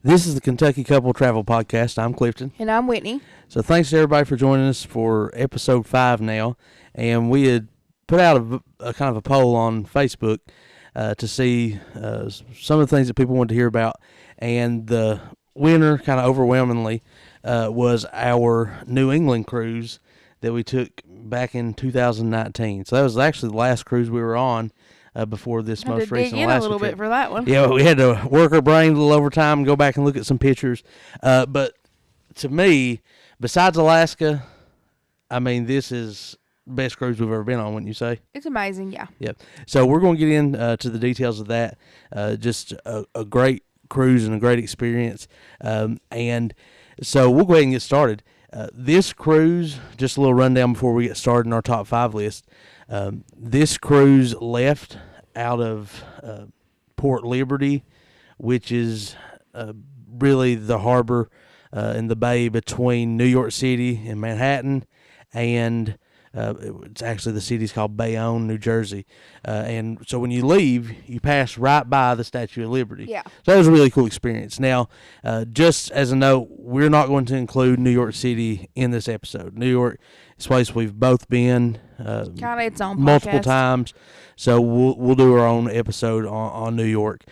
This is the Kentucky Couple Travel Podcast. I'm Clifton. And I'm Whitney. So thanks to everybody for joining us for episode 5 now. And we had put out a kind of a poll on Facebook to see some of the things that people wanted to hear about. And the winner, kind of overwhelmingly, was our New England cruise that we took back in 2019. So that was actually the last cruise we were on before this most recent Alaska trip. Dig in a little bit for that one. Yeah, we had to work our brain a little overtime and go back and look at some pictures. But to me, besides Alaska, I mean, this is the best cruise we've ever been on, wouldn't you say? It's amazing, yeah. Yep. So we're going to get into the details of that. Just a great cruise and a great experience. And so we'll go ahead and get started. This cruise, just a little rundown before we get started in our top 5 list. This cruise left out of Port Liberty, which is really the harbor in the bay between New York City and Manhattan, and it's actually the city's called Bayonne, New Jersey. And so when you leave, you pass right by the Statue of Liberty. Yeah. So that was a really cool experience. Now, just as a note, we're not going to include New York City in this episode. New York is a place we've both been kind of its own multiple podcast. times. So we'll do our own episode on New York.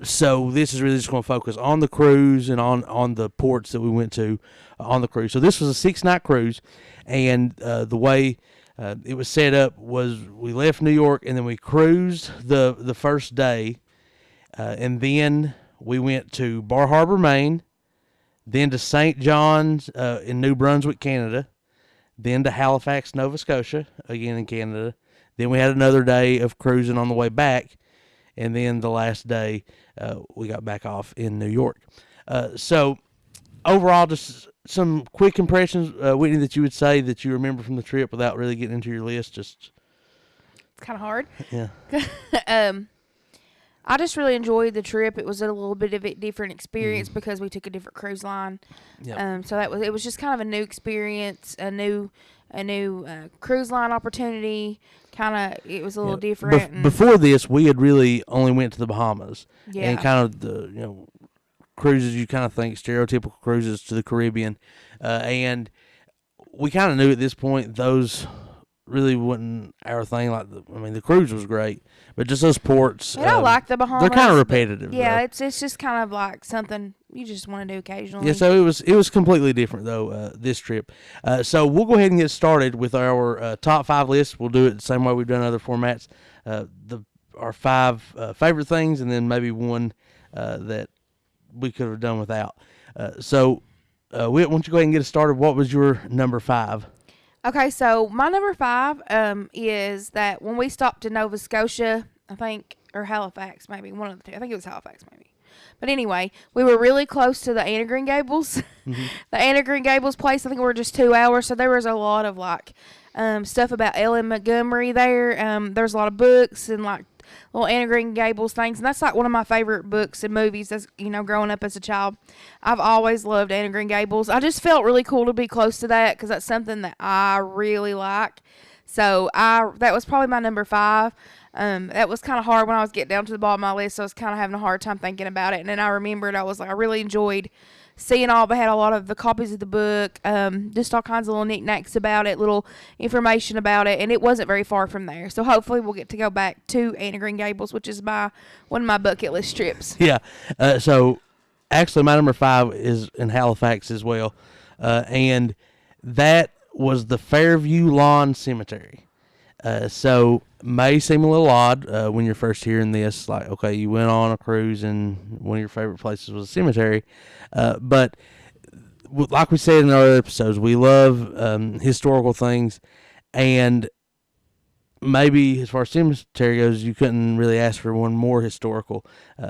So this is really just going to focus on the cruise and on the ports that we went to on the cruise. So this was a 6-night cruise, and the way it was set up was we left New York and then we cruised the first day, and then we went to Bar Harbor, Maine, then to St. John's in New Brunswick, Canada, then to Halifax, Nova Scotia, again in Canada. Then we had another day of cruising on the way back, and then the last day we got back off in New York. So overall, just some quick impressions, Whitney, that you would say that you remember from the trip without really getting into your list. Just It's kind of hard. Yeah. I just really enjoyed the trip. It was a little bit of a different experience because we took a different cruise line. Yep. So it was just kind of a new experience, a new cruise line opportunity. It was a little different. Before this, we had really only went to the Bahamas. Yeah. And kind of the cruises you kind of think stereotypical cruises to the Caribbean, and we kind of knew at this point those really wasn't our thing. The cruise was great, but just those ports. And I like the Bahamas. They're kind of repetitive. Yeah, it's just kind of like something you just want to do occasionally. Yeah, so it was completely different though this trip. So we'll go ahead and get started with our top 5 list. We'll do it the same way we've done other formats. Our 5 favorite things, and then maybe one that we could have done without. So Whit, why don't you go ahead and get us started? What was your number 5? Okay, so my number 5 is that when we stopped in Nova Scotia, I think, or Halifax, maybe, one of the two. I think it was Halifax, maybe. But anyway, we were really close to the Anna Green Gables. Mm-hmm. The Anna Green Gables place, I think we were just 2 hours, so there was a lot of, stuff about Ellen Montgomery there. There's a lot of books and, little Anna Green Gables things, and that's one of my favorite books and movies. As growing up as a child, I've always loved Anna Green Gables. I just felt really cool to be close to that because that's something that I really like. So that was probably my number 5. That was kind of hard when I was getting down to the bottom of my list. So I was kind of having a hard time thinking about it, and then I remembered I really enjoyed seeing they had a lot of the copies of the book, just all kinds of little knickknacks about it, little information about it, and it wasn't very far from there. So hopefully we'll get to go back to Anna Green Gables, which is one of my bucket list trips. Yeah. So actually my number 5 is in Halifax as well, and that was the Fairview Lawn Cemetery. So may seem a little odd when you're first hearing this, okay, you went on a cruise and one of your favorite places was a cemetery, but like we said in our other episodes, we love historical things, and maybe as far as cemetery goes, you couldn't really ask for one more historical,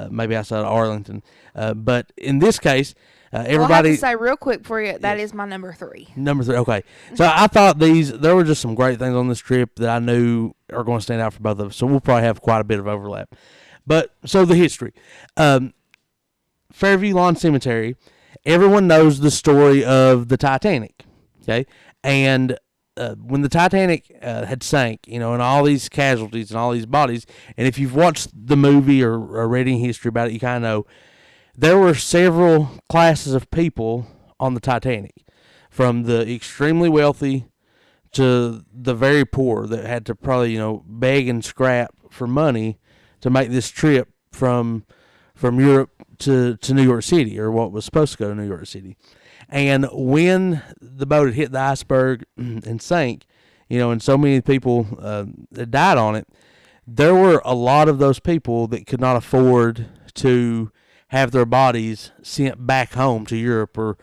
maybe outside of Arlington, but in this case, everybody. Well, I have to say real quick for you, that is my number 3. Number 3, okay. So I thought there were just some great things on this trip that I knew are going to stand out for both of us. So we'll probably have quite a bit of overlap. But so the history, Fairview Lawn Cemetery. Everyone knows the story of the Titanic, okay? And when the Titanic had sank, and all these casualties and all these bodies, and if you've watched the movie or read any history about it, you kind of know there were several classes of people on the Titanic, from the extremely wealthy to the very poor that had to probably beg and scrap for money to make this trip from Europe to New York City, or what was supposed to go to New York City. And when the boat had hit the iceberg and sank, and so many people that died on it, there were a lot of those people that could not afford to have their bodies sent back home to Europe or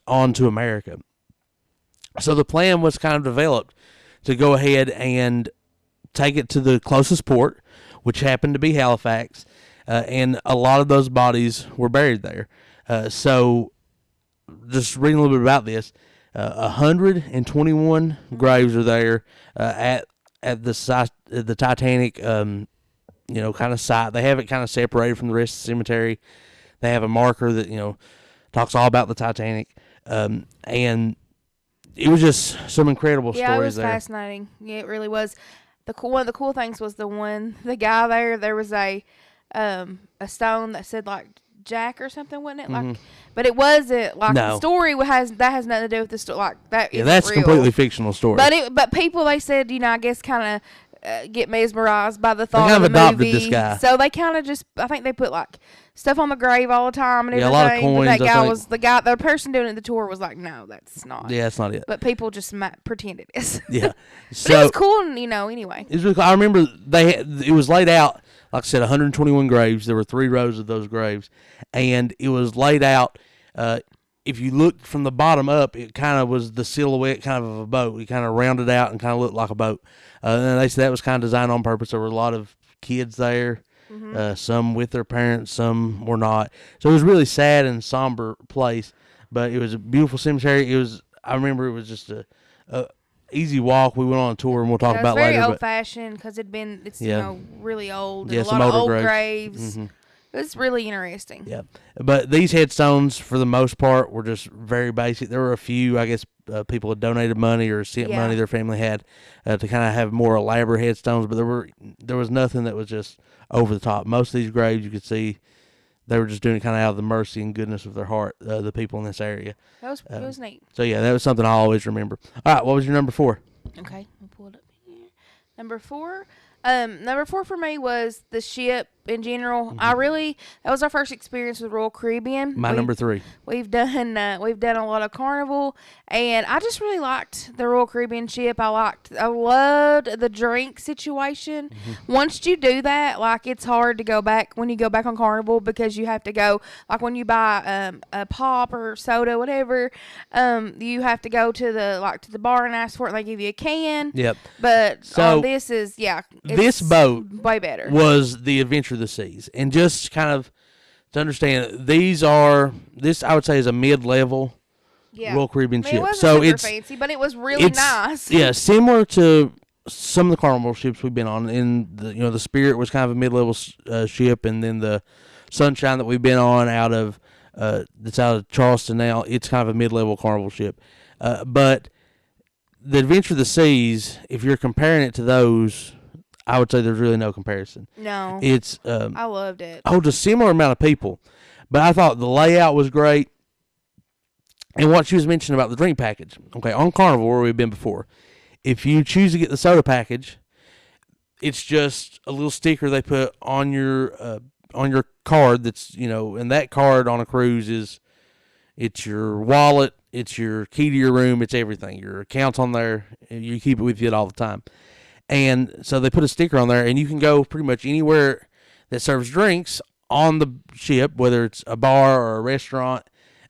on to America. So the plan was kind of developed to go ahead and take it to the closest port, which happened to be Halifax, and a lot of those bodies were buried there. So just reading a little bit about this, 121 graves are there at the Titanic, kind of site. They have it kind of separated from the rest of the cemetery. They have a marker that talks all about the Titanic, and it was just some incredible stories there. Yeah, it was fascinating. Yeah, it really was. One of the cool things was the guy there was a stone that said like Jack or something, wasn't it? Like, but it wasn't like the story has nothing to do with the story. Like that. Yeah, that's real. Completely fictional story. But people, they said, I guess kind of get mesmerized by the thought of the adopted movie. This guy. So they kind of just, I think they put like stuff on the grave all the time and everything. A lot of coins. But that guy was the person doing the tour was like, no, that's not. Yeah, that's not it. But people just pretend it is. Yeah. So it was cool, anyway. It was really cool. I remember it was laid out. Like I said, 121 graves. There were 3 rows of those graves, and it was laid out. If you looked from the bottom up, it kind of was the silhouette kind of a boat. It kind of rounded out and kind of looked like a boat. And they said that was kind of designed on purpose. There were a lot of kids there, some with their parents, some were not. So it was a really sad and somber place, but it was a beautiful cemetery. I remember it was just a easy walk. We went on a tour, and we'll talk about later. It's very old-fashioned because it's really old. Yeah, and a some lot of older old graves. graves. It's really interesting. Yeah, but these headstones, for the most part, were just very basic. There were a few, I guess, people had donated money or sent money their family had to kind of have more elaborate headstones, but there was nothing that was just over the top. Most of these graves, you could see, they were just doing it kind of out of the mercy and goodness of their heart, the people in this area. It was neat. So, yeah, that was something I always remember. All right, what was your number 4? Okay, we'll pull it up here. Number 4 for me was the ship in general. That was our first experience with Royal Caribbean. Number 3. We've done a lot of Carnival, and I just really liked the Royal Caribbean ship. I loved the drink situation. Once you do that, like, it's hard to go back when you go back on Carnival, because you have to go, like, when you buy a pop or soda, whatever, you have to go to the bar and ask for it, and they give you a can. Yep. But this is this boat way better. Was the Adventure of the Seas, and just kind of to understand, this I would say is a mid-level Royal Caribbean ship. It wasn't super fancy, but it was really nice. Yeah, similar to some of the Carnival ships we've been on. In the Spirit was kind of a mid-level ship, and then the Sunshine that we've been on that's out of Charleston now, it's kind of a mid-level Carnival ship. But the Adventure of the Seas, if you're comparing it to those, I would say there's really no comparison. No. It's I loved it. Holds a similar amount of people, but I thought the layout was great. And what she was mentioning about the drink package. Okay, on Carnival, where we've been before, if you choose to get the soda package, it's just a little sticker they put on your card. That's and that card on a cruise it's your wallet, it's your key to your room, it's everything. Your account's on there. You keep it with you all the time. And so they put a sticker on there, and you can go pretty much anywhere that serves drinks on the ship, whether it's a bar or a restaurant,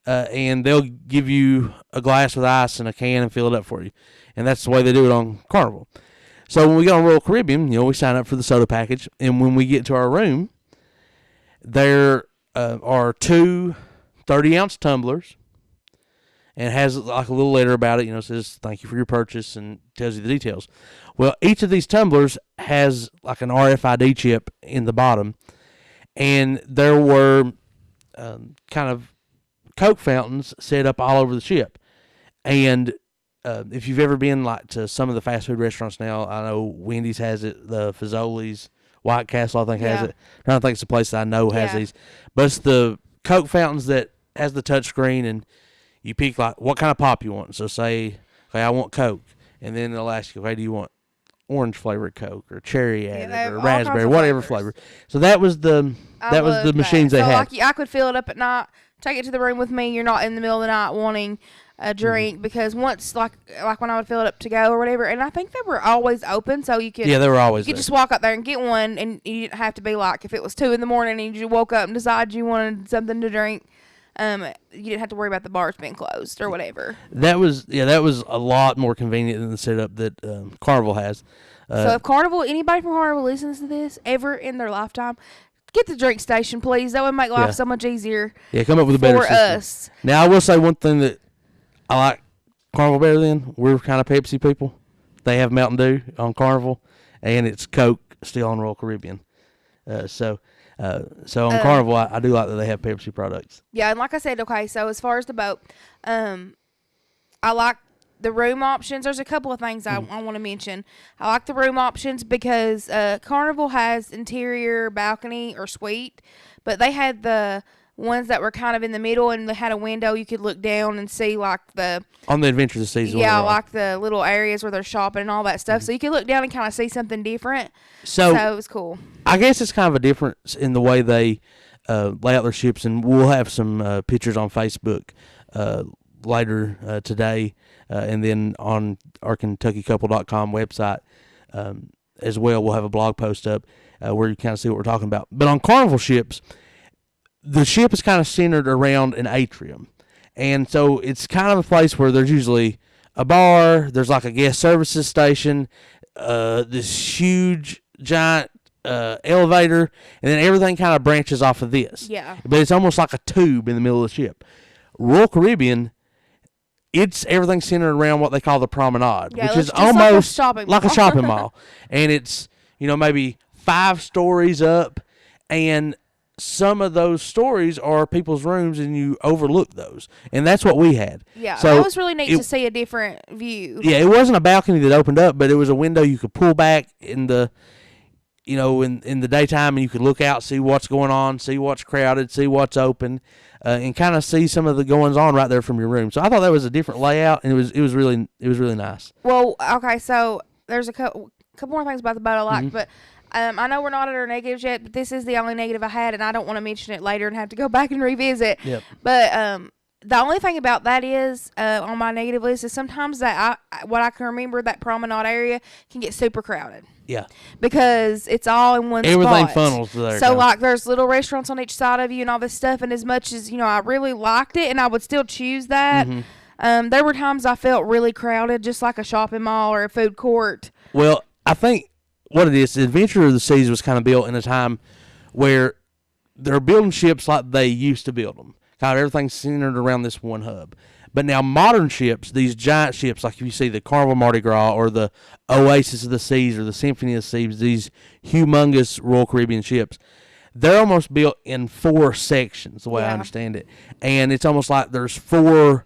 and they'll give you a glass with ice and a can and fill it up for you. And that's the way they do it on Carnival. So when we go on Royal Caribbean, we sign up for the soda package, and when we get to our room, there are 2 30-ounce tumblers, and it has like a little letter about it, says thank you for your purchase and tells you the details. Well, each of these tumblers has like an RFID chip in the bottom, and there were kind of Coke fountains set up all over the ship. And if you've ever been like to some of the fast food restaurants now, I know Wendy's has it, the Fazoli's, White Castle I think has it. I'm trying to think it's a place that I know has these, but it's the Coke fountains that has the touch screen, and you pick like what kind of pop you want. So say, okay, I want Coke, and then they'll ask you, okay, do you want orange flavored Coke or cherry added or raspberry, whatever flavor. So that was the machines they had. Like I could fill it up at night, take it to the room with me. You're not in the middle of the night wanting a drink because once like when I would fill it up to go or whatever, and I think they were always open, so you could they were always you could just walk up there and get one, and you didn't have to be like if it was 2 a.m. and you woke up and decided you wanted something to drink. You didn't have to worry about the bars being closed or whatever. That was a lot more convenient than the setup that Carnival has. So if anybody from Carnival listens to this ever in their lifetime, get the drink station, please. That would make life so much easier. Yeah, come up with a better system. Us. Now I will say one thing that I like Carnival better than. We're kind of Pepsi people. They have Mountain Dew on Carnival, and it's Coke still on Royal Caribbean. So on Carnival, I do like that they have Pepsi products. Yeah, and like I said, okay, so as far as the boat, I like the room options. There's a couple of things I want to mention. I like the room options because Carnival has interior balcony or suite, but they had the ones that were kind of in the middle, and they had a window you could look down and see like on the Adventure of the Seas. Yeah, like the little areas where they're shopping and all that stuff. So you could look down and kind of see something different. So it was cool. I guess it's kind of a difference in the way they lay out their ships, and we'll have some pictures on Facebook later today, and then on our KentuckyCouple.com website as well. We'll have a blog post up where you kind of see what we're talking about. But on Carnival ships, the ship is kind of centered around an atrium. And so it's kind of a place where there's usually a bar, there's like a guest services station, this huge, giant elevator, and then everything kind of branches off of this. Yeah. But it's almost like a tube in the middle of the ship. Royal Caribbean, it's everything centered around what they call the promenade, which is almost like a shopping mall. And it's, maybe 5 stories up, and some of those stories are people's rooms, and you overlook those. And that's what we had. Yeah, so that was really neat to see a different view. Yeah, it wasn't a balcony that opened up, but it was a window you could pull back in the, in the daytime, and you could look out, see what's going on, see what's crowded, see what's open, and kind of see some of the goings on right there from your room. So I thought that was a different layout, and it was really nice. Well, okay, so there's a couple more things about the boat I liked, but I know we're not at our negatives yet, but this is the only negative I had, and I don't want to mention it later and have to go back and revisit. Yep. But the only thing about that is on my negative list is sometimes what I can remember, that promenade area can get super crowded. Yeah. Because it's all in one spot. Everything funnels there. So, like, there's little restaurants on each side of you and all this stuff, and as much as, I really liked it, and I would still choose that, there were times I felt really crowded, just like a shopping mall or a food court. Well, I think what it is, the Adventure of the Seas was kind of built in a time where they're building ships like they used to build them. Kind of everything's centered around this one hub. But now modern ships, these giant ships, like if you see the Carnival Mardi Gras or the Oasis of the Seas or the Symphony of the Seas, these humongous Royal Caribbean ships, they're almost built in 4 sections, the way I understand it. And it's almost like there's 4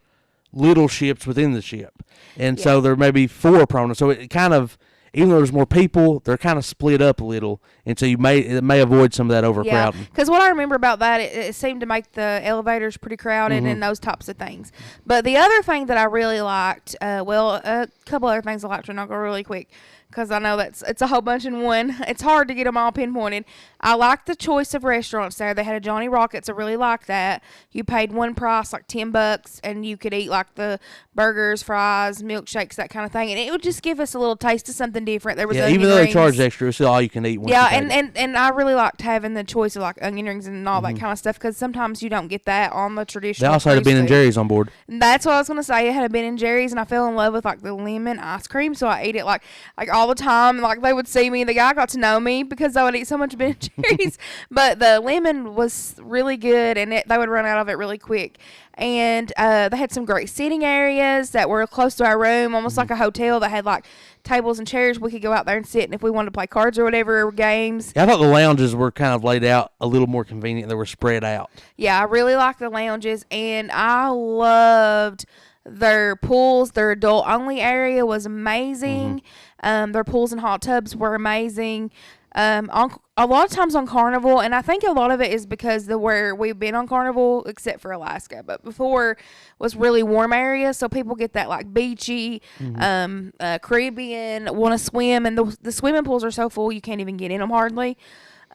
little ships within the ship. And so there may be 4 promenades. So it kind of, even though there's more people, they're kind of split up a little, and so it may avoid some of that overcrowding. Yeah, because what I remember about that, it seemed to make the elevators pretty crowded and those types of things. But the other thing that I really liked, a couple other things I liked, and I'll go really quick because I know it's a whole bunch in one. It's hard to get them all pinpointed. I liked the choice of restaurants there. They had a Johnny Rockets. I really liked that. You paid one price, like $10, and you could eat like the burgers, fries, milkshakes, that kind of thing. And it would just give us a little taste of something different. There was onion even though rings. they charged extra, it's still all you can eat. And I really liked having the choice of like onion rings and all that kind of stuff because sometimes you don't get that on the traditional. They also had a Ben and Jerry's on board. And that's what I was gonna say. It had a Ben and Jerry's, and I fell in love with like the lemon ice cream, so I ate it like all the time. Like they would see me, the guy got to know me because I would eat so much Ben and Jerry's. But the lemon was really good, and they would run out of it really quick. And they had some great seating areas that were close to our room, almost like a hotel that had like tables and chairs. We could go out there and sit, and if we wanted to play cards or whatever, or games. Yeah, I thought the lounges were kind of laid out a little more convenient. They were spread out. Yeah, I really liked the lounges, and I loved their pools. Their adult-only area was amazing. Their pools and hot tubs were amazing. On a lot of times on Carnival, and I think a lot of it is because where we've been on Carnival, except for Alaska, but before was really warm areas, so people get that like beachy, Caribbean, want to swim, and the swimming pools are so full you can't even get in them hardly.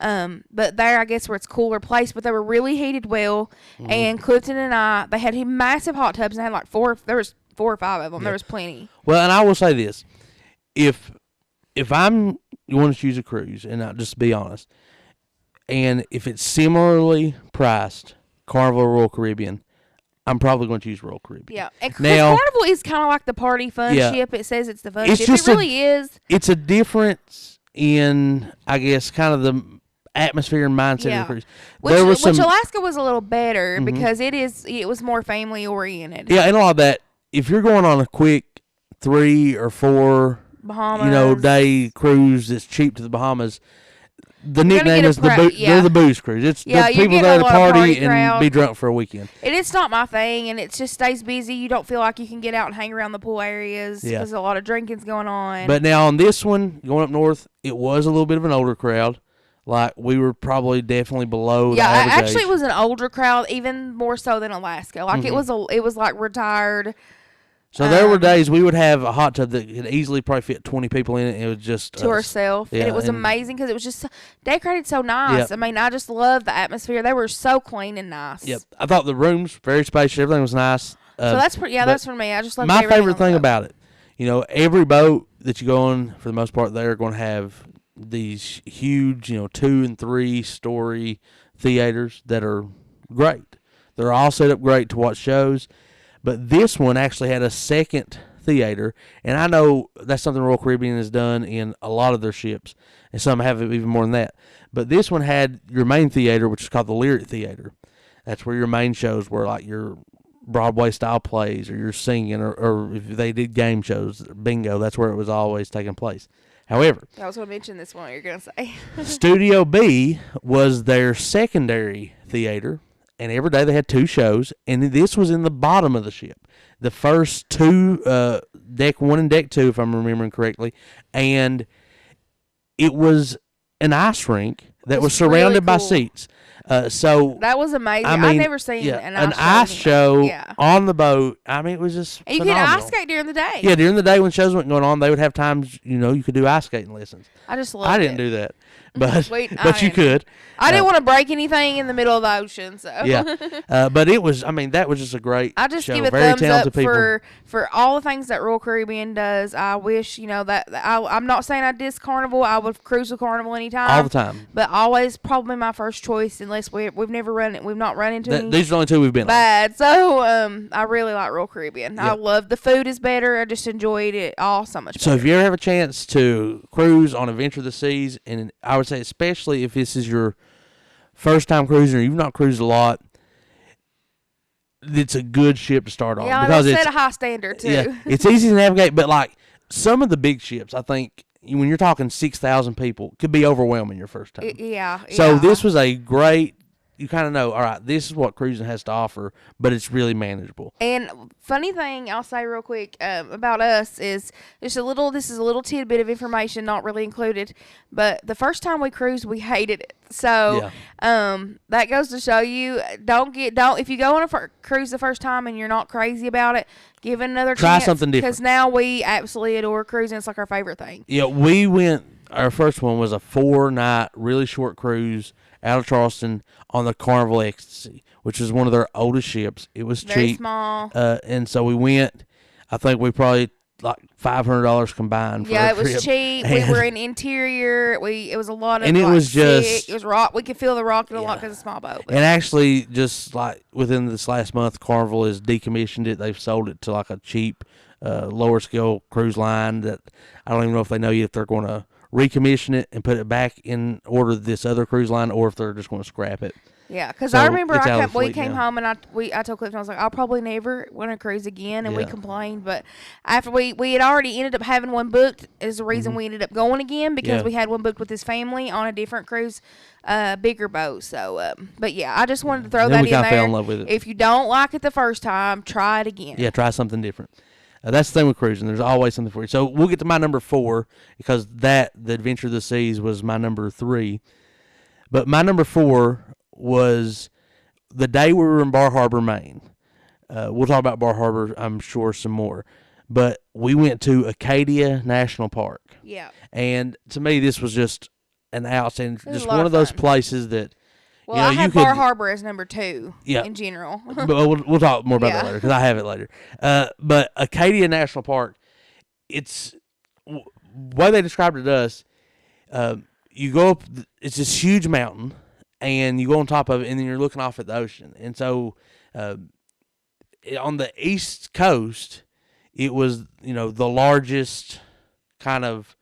But there, I guess where it's cooler place, but they were really heated well, and Clifton and they had massive hot tubs, and they had like there was 4 or 5 of them. Yeah. There was plenty. Well, and I will say this, if I'm you want to choose a cruise, and I'll just be honest, and if it's similarly priced, Carnival or Royal Caribbean, I'm probably going to choose Royal Caribbean. Yeah, and Carnival is kind of like the party fun ship. It says it's the fun ship. It really is. It's a difference in, I guess, kind of the atmosphere and mindset of the cruise. Which Alaska was a little better because it was more family oriented. Yeah, and all of that. If you're going on a quick 3 or 4 Bahamas, day cruise that's cheap to the Bahamas, the nickname is they're the booze cruise. It's the people there to party and be drunk for a weekend. It's not my thing, and it just stays busy. You don't feel like you can get out and hang around the pool areas because a lot of drinking's going on. But now on this one, going up north, it was a little bit of an older crowd. Like, we were probably definitely below the average actually age. It was an older crowd, even more so than Alaska. Like, it was like retired. So there were days we would have a hot tub that could easily probably fit 20 people in it. It was just to herself. Yeah, and it was amazing because it was just decorated so nice. Yep. I mean, I just loved the atmosphere. They were so clean and nice. Yep. I thought the rooms very spacious. Everything was nice. So that's that's for me. I just love my favorite thing about it. Every boat that you go on, for the most part, they're going to have these huge, 2 and 3 story theaters that are great. They're all set up great to watch shows. But this one actually had a second theater, and I know that's something Royal Caribbean has done in a lot of their ships, and some have it even more than that. But this one had your main theater, which is called the Lyric Theater. That's where your main shows were, like your Broadway-style plays, or your singing, or if they did game shows, bingo, that's where it was always taking place. However, I was going to mention this one you're going to say. Studio B was their secondary theater. And every day they had 2 shows, and this was in the bottom of the ship. The first 2, deck 1 and deck 2, if I'm remembering correctly, and it was an ice rink that was surrounded by seats. So that was amazing. I've never seen an ice show on the boat. I mean, it was just and you phenomenal. could ice skate during the day. Yeah, during the day when shows weren't going on, they would have times, you could do ice skating lessons. I just loved it. I didn't do that. But you could. I didn't want to break anything in the middle of the ocean, so. Yeah. But it was, that was just a great I just show. give a Very thumbs talented up people. for all the things that Royal Caribbean does. I wish, that I'm not saying I diss Carnival. I would cruise with Carnival anytime. All the time. But always probably my first choice unless we've not run into any these are the only 2 we've been bad. On. So I really like Royal Caribbean. Yep. I love the food is better. I just enjoyed it all so much better. So if you ever have a chance to cruise on Adventure of the Seas, and I would say especially if this is your first time cruising or you've not cruised a lot, it's a good ship to start on. Yeah, because it's set a high standard too. Yeah, it's easy to navigate, but like some of the big ships, I think when you're talking 6,000 people, could be overwhelming your first time. So this was a great. You kind of know, all right, this is what cruising has to offer, but it's really manageable. And funny thing I'll say real quick about us is this is a little tidbit of information not really included, but the first time we cruised, we hated it. So that goes to show you, if you go on a cruise the first time and you're not crazy about it, give it another Try chance. Try something different. Because now we absolutely adore cruising. It's like our favorite thing. Yeah, our first one was a 4-night, really short cruise out of Charleston on the Carnival Ecstasy, which is one of their oldest ships. It was very cheap. Small. And so we went, I think we probably like $500 combined. Yeah, it was cheap. And we were in interior. It was a lot of. And it was just. It was rock. We could feel the rocket a lot because it's a small boat. And actually, just like within this last month, Carnival has decommissioned it. They've sold it to like a cheap, lower scale cruise line that I don't even know if they know yet if they're going to recommission it and put it back in order this other cruise line, or if they're just going to scrap it. Yeah, because I remember we came home and I told Clifton, I was like, I'll probably never want to cruise again, and we complained. But after we had already ended up having one booked is the reason we ended up going again, because we had one booked with his family on a different cruise, bigger boat. So, but yeah, I just wanted to throw that in there. Fell in love with it. If you don't like it the first time, try it again. Yeah, try something different. That's the thing with cruising. There's always something for you. So we'll get to my number 4 because the Adventure of the Seas was my number 3. But my number 4 was the day we were in Bar Harbor, Maine. We'll talk about Bar Harbor, I'm sure, some more. But we went to Acadia National Park. Yeah. And to me, this was just an outstanding, just one one of of those fun. places that, Well, you know, I have you Bar could, Harbor as number 2 Yeah. in general. but we'll talk more about that Yeah. later because I have it later. But Acadia National Park, it's way they described it to us. You go up, it's this huge mountain, and you go on top of it, and then you're looking off at the ocean. And so, on the East Coast, it was the largest kind of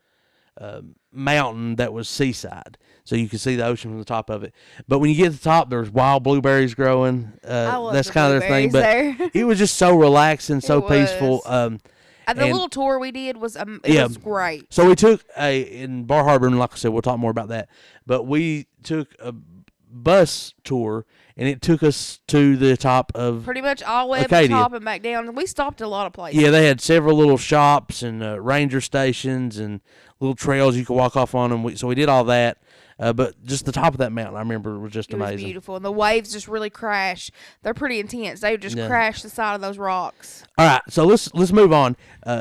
mountain that was seaside, so you could see the ocean from the top of it. But when you get to the top, there's wild blueberries growing. I love That's the kind of their thing. But blueberries it was just so relaxing, so It was. peaceful. The and- little tour we did was Yeah. was great. So we took in Bar Harbor, and like I said, we'll talk more about that. But we took a bus tour, and it took us to the top of. Pretty much all the way up to the Acadia. top and back down. We stopped at a lot of places. Yeah, they had several little shops and ranger stations and little trails you could walk off on, and so we did all that. But just the top of that mountain, I remember, was just It was amazing. beautiful, and the waves just really crash. They're pretty intense. They would just Yeah. crash the side of those rocks. All right, so let's move on.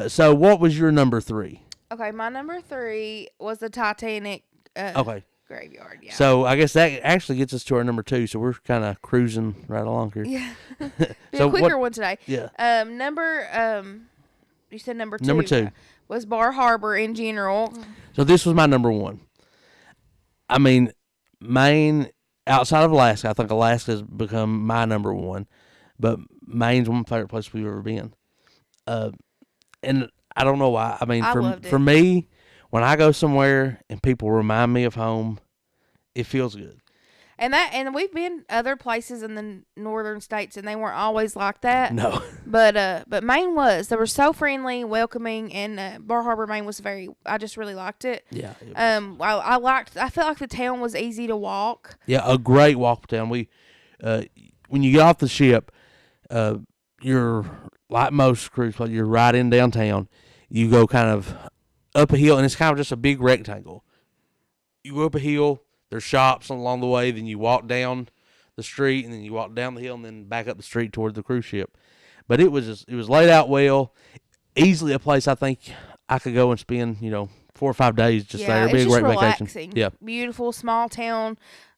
So what was your number 3? Okay, my number 3 was the Titanic Okay, graveyard. Yeah. so I guess that actually gets us to our number 2. So we're kind of cruising right along here. yeah. Be So a quicker what- one today. Yeah. You said number 2. Number 2. Was Bar Harbor in general. So this was my number 1. I mean, Maine, outside of Alaska, I think Alaska has become my number 1. But Maine's one of my favorite places we've ever been. And I don't know why. I mean, I loved it. for me, when I go somewhere and people remind me of home, it feels good. And we've been other places in the northern states, and they weren't always like that. No. But Maine was. They were so friendly, welcoming, and Bar Harbor, Maine was I just really liked it. Yeah. I felt like the town was easy to walk. Yeah, a great walk down. When you get off the ship, you're like most cruise places, you're right in downtown. You go kind of up a hill, and it's kind of just a big rectangle. You go up a hill, there's shops along the way, then you walk down the street, and then you walk down the hill, and then back up the street toward the cruise ship. But it was laid out well. Easily a place I think I could go and spend 4 or 5 days just there. It'd be it's a just great relaxing. vacation. Yeah. Beautiful small town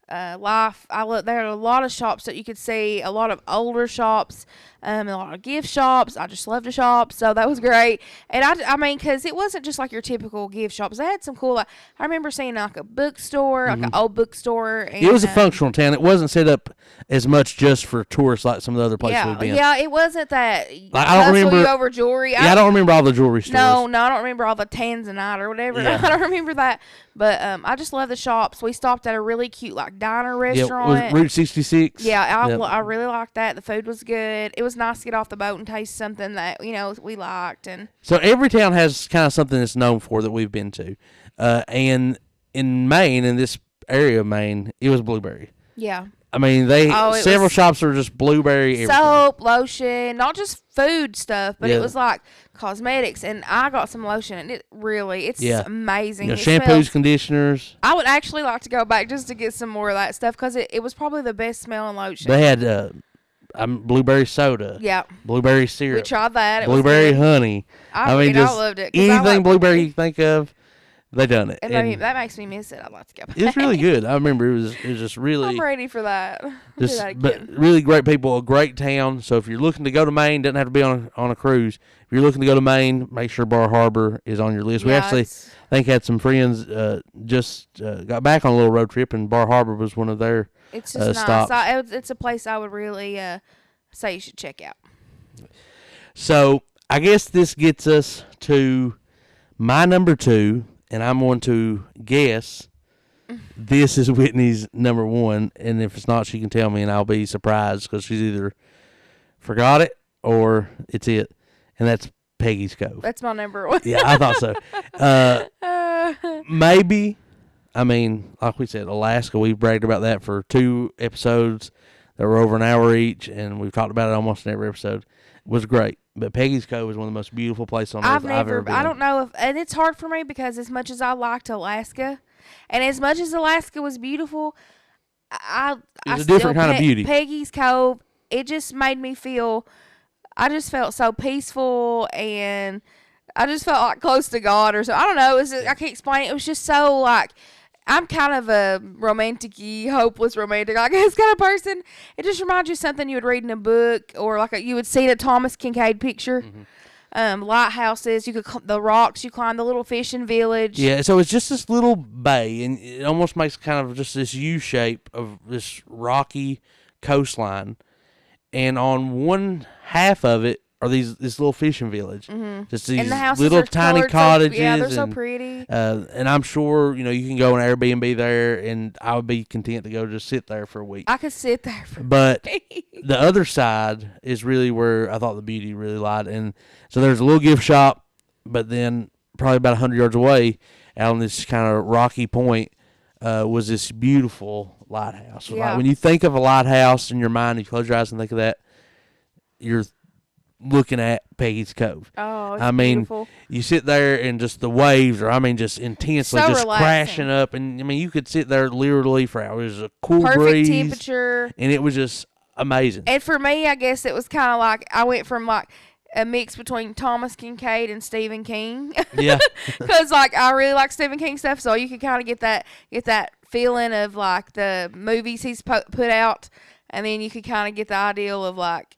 life. There are a lot of shops that you could see, a lot of older shops, a lot of gift shops. I just love to shop, so that was great. And I mean, because it wasn't just like your typical gift shops. They had some cool. I remember seeing like a bookstore, like an old bookstore. And, It was a functional town. It wasn't set up as much just for tourists like some of the other places we've been. Yeah, it wasn't that. Like, I don't remember you over jewelry. Yeah, I don't remember all the jewelry stores. No, I don't remember all the Tanzanite or whatever. Yeah. I don't remember that. But I just love the shops. We stopped at a really cute like diner Yeah, restaurant. was Route 66. Yeah, Yep. I really liked that. The food was good. It was nice to get off the boat and taste something that we liked. And So every town has kind of something it's known for that we've been to. And in Maine, in this area of Maine, it was blueberry. yeah, I mean, it several was shops are just blueberry everything. soap, lotion, not just food stuff, but Yeah. it was like cosmetics. And I got some lotion, and it's Yeah. amazing. It Shampoos, smells- conditioners. I would actually like to go back just to get some more of that stuff because it was probably the best smelling lotion. They had blueberry soda, Yeah, blueberry we syrup, tried that. It blueberry was good. honey. I mean, mean, just I loved it. 'Cause I anything like blueberry you think of, they done it. And And that makes me miss it. I'd like to go back. it was really good. I remember it was just really I'm ready for that. Do just that but again. really great people, a great town. So if you're looking to go to Maine, doesn't have to be on a cruise. If you're looking to go to Maine, make sure Bar Harbor is on your list. We Yeah, actually I think had some friends just got back on a little road trip, and Bar Harbor was one of their. it's just nice. stops. It's a place I would really say you should check out. So I guess this gets us to my number 2, and I'm going to guess this is Whitney's number 1, and if it's not, she can tell me, and I'll be surprised because she's either forgot it or it's it, and that's Peggy's Cove. That's my number 1. Yeah, I thought so. Maybe, I mean, like we said, Alaska, we bragged about that for 2 episodes that were over an hour each, and we've talked about it almost in every episode. It was great. But Peggy's Cove is one of the most beautiful places on earth I've ever been. I don't know if, and it's hard for me because as much as I liked Alaska, and as much as Alaska was beautiful, It's a different kind of beauty. Peggy's Cove, it just made me feel, I just felt so peaceful, and I just felt like close to God or so. I don't know. I can't explain it. It was just so like, I'm kind of a romantic-y, hopeless romantic, I guess, kind of person. It just reminds you of something you would read in a book, or like you would see in a Thomas Kincaid picture. Lighthouses, the rocks, you climb the little fishing village. Yeah, so it's just this little bay, and it almost makes kind of just this U shape of this rocky coastline. And on one half of it are this little fishing village. Just these and the houses little are tiny colored, cottages. Yeah, they're so pretty. And I'm sure, you can go on Airbnb there, and I would be content to go just sit there for a week. I could sit there for But the other side is really where I thought the beauty really lied. And so there's a little gift shop, but then probably about 100 yards away, out on this kind of rocky point, was this beautiful lighthouse. Yeah. Like when you think of a lighthouse in your mind, you close your eyes and think of that, you're looking at Peggy's Cove. Oh, it's beautiful. You sit there and just the waves are, just intensely so just relaxing. crashing up. And, you could sit there literally for hours. It was a cool Perfect breeze. temperature. And it was just amazing. And for me, I guess it was kind of like I went from like a mix between Thomas Kincaid and Stephen King. Yeah. Because like I really like Stephen King stuff, so you can kind of get that feeling of like the movies he's put out, and then you could kind of get the ideal of like,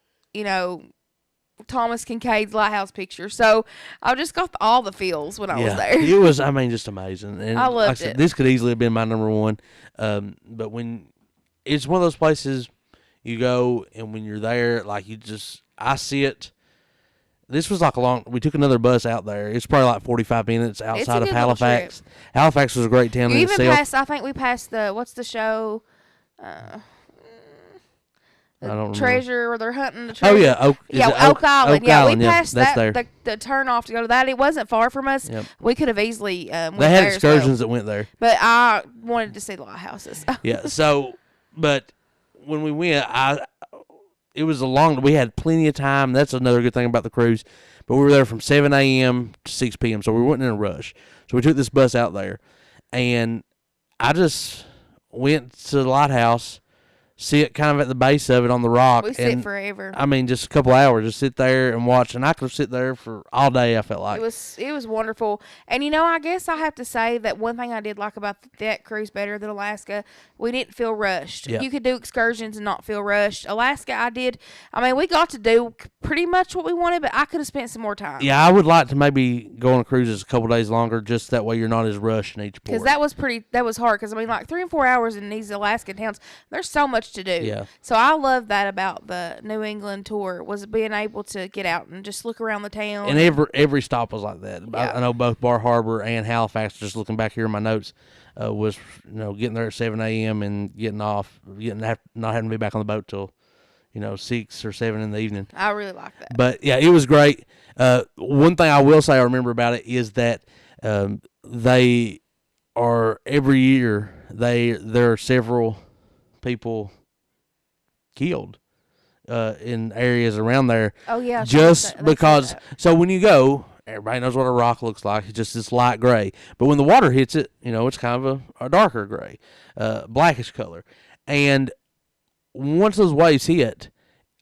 Thomas Kincaid's lighthouse picture. So I just got all the feels when I was there. It was, just amazing. And I loved like I said, it. This could easily have been my number one. But when it's one of those places you go, and when you're there, like I see it. This was like we took another bus out there. It's probably like 45 minutes outside of Halifax. Halifax was a great town in itself. I think we passed what's the show? I don't treasure remember. where they're hunting the treasure. Oh yeah, Oak Island. Oak Island, we passed that's that. there. The turn off to go to that. It wasn't far from us. Yep. We could have easily. Went they had there excursions that went there. But I wanted to see the lighthouses. Yeah. So, but when we went, it was we had plenty of time. That's another good thing about the cruise. But we were there from 7 a.m. to 6 p.m., so we weren't in a rush. So we took this bus out there, and I just went to the lighthouse, sit kind of at the base of it on the rock. We sit forever. Just a couple hours, just sit there and watch. And I could sit there for all day, I felt like. It was wonderful. And, I guess I have to say that one thing I did like about that cruise better than Alaska, we didn't feel rushed. Yep. You could do excursions and not feel rushed. Alaska, I did. we got to do pretty much what we wanted, but I could have spent some more time. Yeah, I would like to maybe go on cruises a couple days longer, just that way you're not as rushed in each port. Because that was hard. Because, like 3 and 4 hours in these Alaskan towns, there's so much to do. Yeah. So I love that about the New England tour, was being able to get out and just look around the town. And every stop was like that. Yeah. I know both Bar Harbor and Halifax, just looking back here in my notes, was getting there at 7 a.m. and getting off, not having to be back on the boat till 6 or 7 in the evening. I really like that. But yeah, it was great. One thing I will say I remember about it is that they are every year there are several people killed in areas around there. Oh yeah, just because. So when you go, everybody knows what a rock looks like. It's just this light gray. But when the water hits it, it's kind of a darker gray, blackish color. And once those waves hit,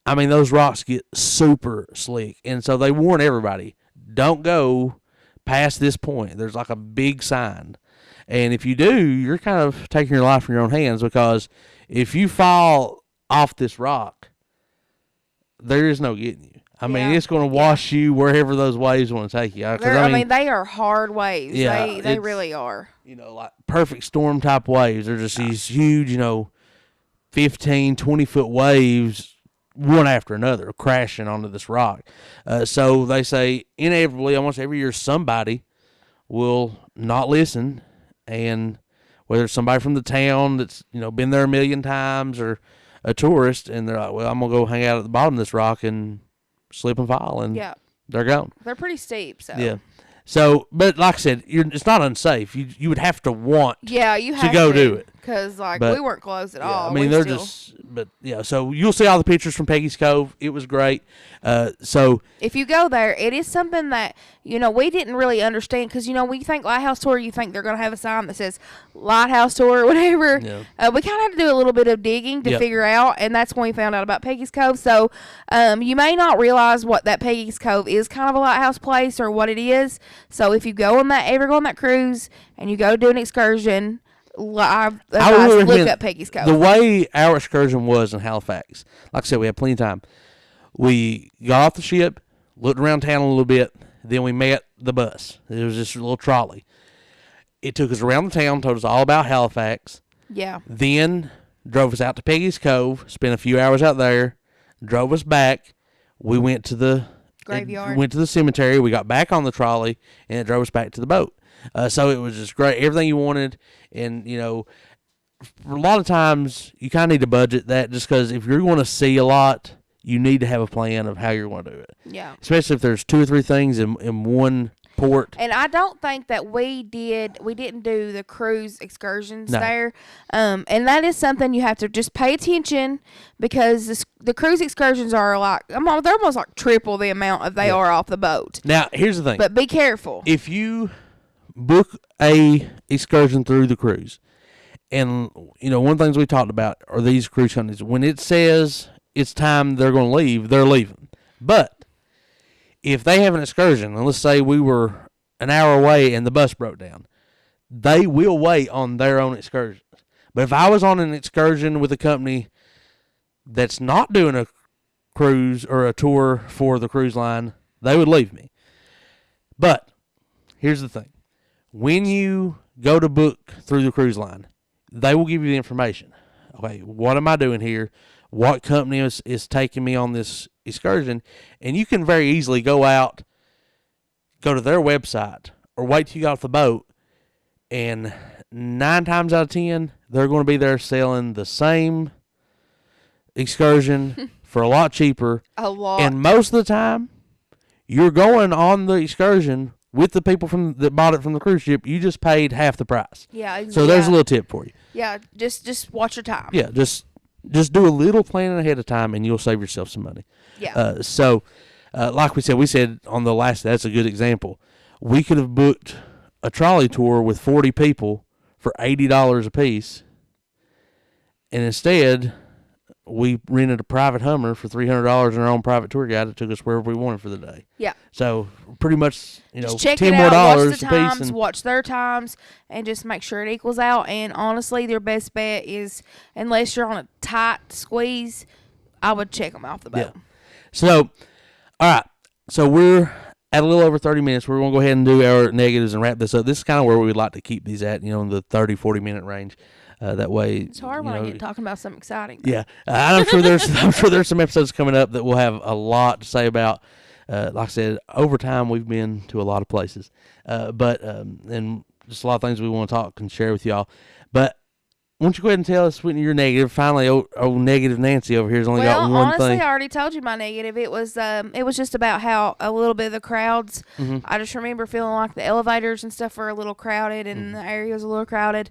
those rocks get super slick. And so they warn everybody, don't go past this point. There's like a big sign. And if you do, you're kind of taking your life in your own hands, because if you fall off this rock, there is no getting you. It's going to wash you wherever those waves want to take you. They are hard waves. Yeah, they really are. Like perfect storm type waves. They're just these huge, 15, 20-foot waves, one after another, crashing onto this rock. So they say inevitably, almost every year, somebody will not listen, and whether it's somebody from the town that's been there a million times, or a tourist, and they're like, well, I'm gonna go hang out at the bottom of this rock and slip and fall, and they're gone. They're pretty steep, so yeah. So, but like I said, it's not unsafe. You would have to want you have to go do it, because like But, we weren't closed at yeah, all. I mean, We they're still- just, but yeah. So you'll see all the pictures from Peggy's Cove. It was great. So if you go there, it is something that we didn't really understand because when you think lighthouse tour, you think they're gonna have a sign that says lighthouse tour or whatever. Yeah. We kind of had to do a little bit of digging to Yep. figure out, and that's when we found out about Peggy's Cove. So you may not realize what that Peggy's Cove is, kind of a lighthouse place or what it is. So if you go on that cruise and you go do an excursion, I would advise look recommend up Peggy's Cove. the way our excursion was in Halifax, like I said, we had plenty of time. We got off the ship, looked around town a little bit, then we met the bus. It was just a little trolley. It took us around the town, told us all about Halifax, Yeah. then drove us out to Peggy's Cove, spent a few hours out there, drove us back. We went to the Graveyard. went to the cemetery. We got back on the trolley, and it drove us back to the boat. So it was just great. Everything you wanted, and for a lot of times you kind of need to budget that, just because if you're going to see a lot, you need to have a plan of how you're going to do it. Yeah. Especially if there's 2 or 3 things in one port. And I don't think that we didn't do the cruise excursions No. there. And that is something you have to just pay attention because the cruise excursions are they're almost like triple the amount of they are off the boat. Now, here's the thing. But be careful. If you book a excursion through the cruise, and one of the things we talked about are these cruise companies, when it says it's time they're going to leave, they're leaving. But if they have an excursion, and let's say we were an hour away and the bus broke down, they will wait on their own excursions. But if I was on an excursion with a company that's not doing a cruise or a tour for the cruise line, they would leave me. But here's the thing. When you go to book through the cruise line, they will give you the information. Okay, what am I doing here? What company is taking me on this excursion? And you can very easily go to their website or wait till you get off the boat, and 9 times out of 10, they're going to be there selling the same excursion for a lot cheaper. A lot. And most of the time, you're going on the excursion with the people that bought it from the cruise ship. You just paid half the price. Yeah. Exactly. So there's a little tip for you. Yeah. Just watch your time. Yeah, just do a little planning ahead of time, and you'll save yourself some money. Yeah. So, like we said on the last, that's a good example. We could have booked a trolley tour with 40 people for $80 a piece, and instead, we rented a private Hummer for $300 and our own private tour guide that took us wherever we wanted for the day. Yeah. So pretty much, Just check $10 it more out, dollars watch the a piece. times, And watch their times, and just make sure it equals out. And honestly, their best bet is, unless you're on a tight squeeze, I would check them off the boat. Yeah. So, all right. So we're at a little over 30 minutes. We're going to go ahead and do our negatives and wrap this up. This is kind of where we would like to keep these at, in the 30, 40-minute range. That way, It's hard when I get talking about something exciting. Yeah, I'm sure there's some episodes coming up that we'll have a lot to say about. Like I said, over time we've been to a lot of places, but and just a lot of things we want to talk and share with y'all. But why don't you go ahead and tell us, Whitney, your negative? Finally, old negative Nancy over here has only got one honestly, thing. I already told you my negative. It was just about how a little bit of the crowds. Mm-hmm. I just remember feeling like the elevators and stuff were a little crowded, and the area was a little crowded.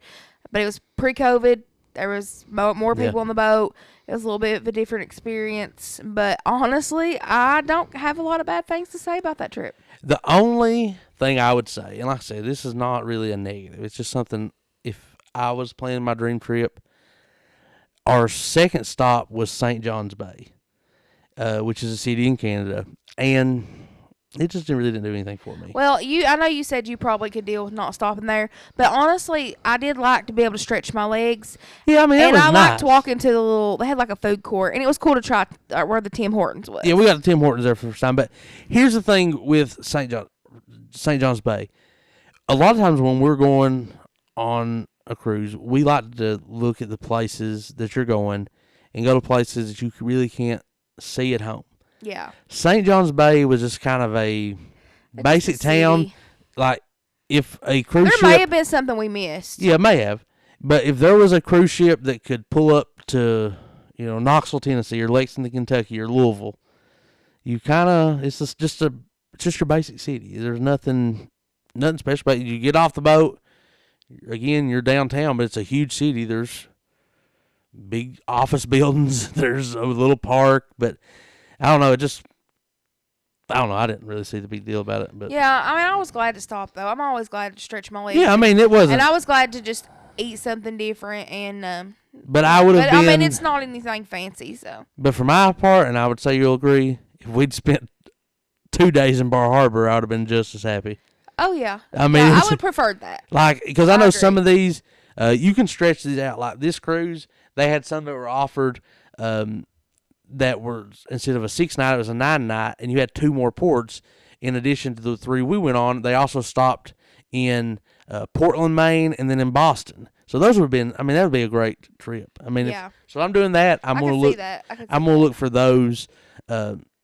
But it was pre-COVID. There was more people on the boat. It was a little bit of a different experience. But honestly, I don't have a lot of bad things to say about that trip. The only thing I would say, and like I said, this is not really a negative. It's just something, if I was planning my dream trip, our second stop was St. John's Bay, which is a city in Canada. And it just really didn't do anything for me. Well, I know you said you probably could deal with not stopping there, but honestly, I did like to be able to stretch my legs. Yeah, I mean, that and was I nice. liked walking to they had like a food court, and it was cool to try where the Tim Hortons was. Yeah, we got the Tim Hortons there for the first time. But here's the thing with St. John's Bay. A lot of times when we're going on a cruise, we like to look at the places that you're going and go to places that you really can't see at home. Yeah. St. John's Bay was just kind of a basic town. Like, if a cruise ship... There may have been something we missed. Yeah, may have. But if there was a cruise ship that could pull up to, Knoxville, Tennessee, or Lexington, Kentucky, or Louisville, you kind of... It's just your basic city. There's nothing special about it. You get off the boat, again, you're downtown, but it's a huge city. There's big office buildings. There's a little park, but I don't know. I don't know. I didn't really see the big deal about it. But Yeah, I mean, I was glad to stop, though. I'm always glad to stretch my legs. yeah, I mean, it wasn't. And I was glad to just eat something different. And but I would have been. I mean, it's not anything fancy, so. But for my part, and I would say you'll agree, if we'd spent 2 days in Bar Harbor, I would have been just as happy. Oh, yeah. I mean, yeah, I would prefer that. Like, because I know agree. some of these, you can stretch these out. Like this cruise, they had some that were offered that were, instead of a 6-night, it was a 9-night, and you had 2 more ports in addition to the 3 we went on. They also stopped in Portland, Maine, and then in Boston. So those would have been, I mean, that would be a great trip. I mean, Yeah. so I'm doing that. I'm going to look. I'm going to look for those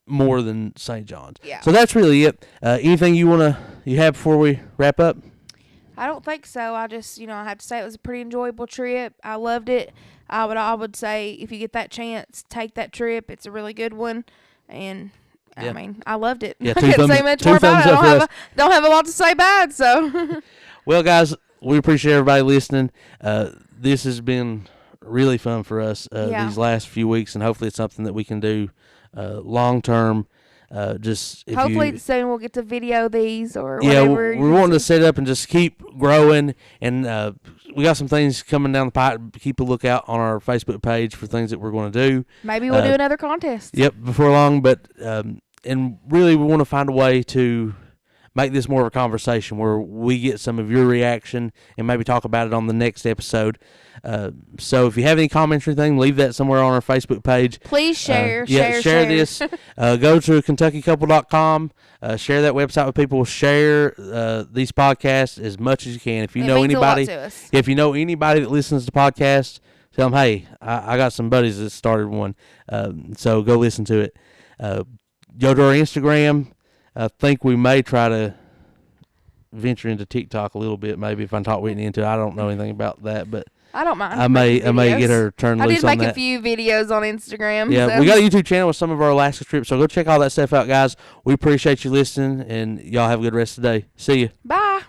more than St. John's. Yeah. So that's really it. Anything you have before we wrap up? I don't think so. I just, I have to say it was a pretty enjoyable trip. I loved it. I would say if you get that chance, take that trip. It's a really good one, and Yeah. I mean, I loved it. Yeah, I can't say much more about it. Don't have a lot to say bad. So, well, guys, we appreciate everybody listening. This has been really fun for us these last few weeks, and hopefully it's something that we can do long term. Hopefully soon we'll get to video these or whatever. Yeah, we're wanting to set up and just keep growing, and we got some things coming down the pipe. Keep a lookout on our Facebook page for things that we're going to do. Maybe we'll do another contest. Yep, before long, but and really we want to find a way to make this more of a conversation where we get some of your reaction and maybe talk about it on the next episode. So if you have any comments or anything, leave that somewhere on our Facebook page. Please share. Share this. Go to KentuckyCouple.com. Share that website with people. Share these podcasts as much as you can. If you know anybody, that listens to podcasts, tell them, hey, I got some buddies that started one. So go listen to it. Go to our Instagram. I think we may try to venture into TikTok a little bit, maybe if I talk Whitney into it. I don't know anything about that, but I don't mind. I may get her turned loose on that. I did make a few videos on Instagram. Yeah, so. We got a YouTube channel with some of our Alaska trips, so go check all that stuff out, guys. We appreciate you listening, and y'all have a good rest of the day. See you. Bye.